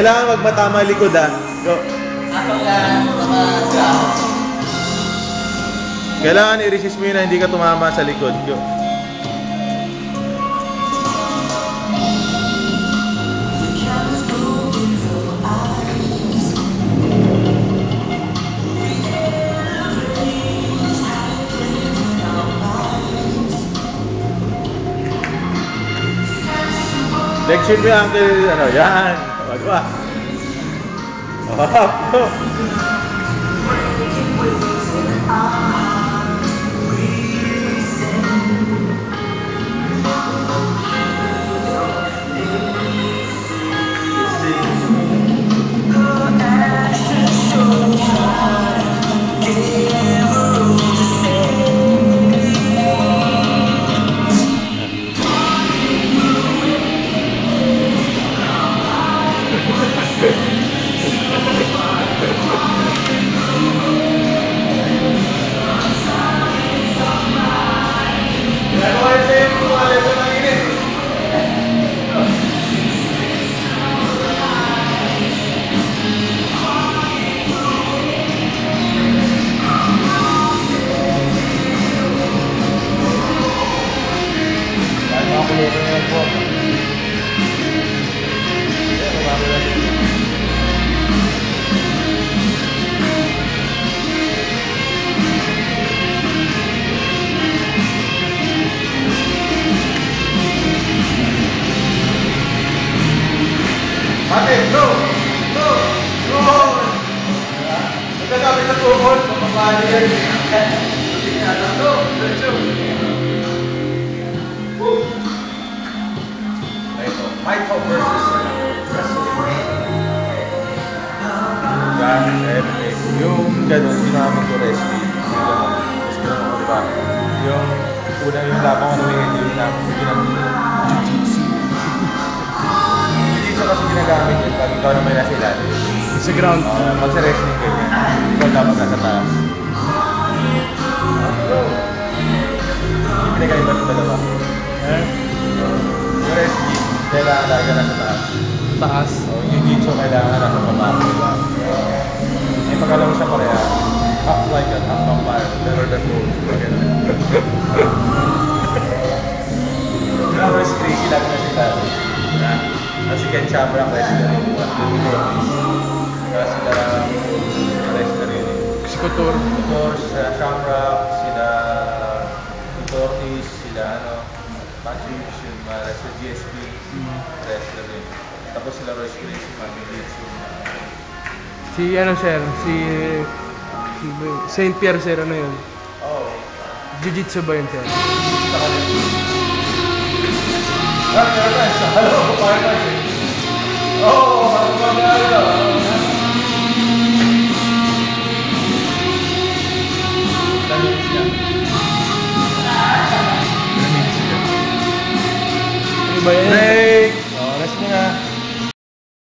Kailangan wag matama likod ha. Go. Ako lang, sa Kailangan i-resist mo yun na hindi ka tumama sa likod. Go. Flexion mo yung ankle, ano, yan. Wagwa. Oh, go. Ate, go! Go! Go! Magkagamit na tuhod, mapapali yan. Go! Go! Ito, Michael versus wrestling. Yung gano'n, ginawa ko wrestling. Yung gano'n. Tapos gano'n ako, diba? Yung unang yung labang ko nawingin yung ginamit jiu-jitsu. Jiu-jitsu kasi ginagamit yun pag ikaw naman nasa ilalim. Sa ground. Pag sa wrestling ganyan. Ikaw dapat nasa taas. Yung pinagkaiba ng dalawa. Yung wrestling, kailangan talaga nasa taas. Taas. Yung jiu-jitsu kailangan nasa baba. May pagkalaw siya pareha. Up like an up vampire. Better than gold. Yung first crazy lang na sila. At si Ken Shamrock wrestler rin. At sila wrestler rin. Si Couture. Couture, sila Shamrock, sila Ortiz, sila Patrick, yung wrestler GSP. Wrestler rin. Tapos sila Royce Gracie, Mami Gates. Si sir, si Saint Pierre sir, ano yun? Oo. Jiu-jitsu ba yun sir? Sa kanila. Hello, partner. Oo,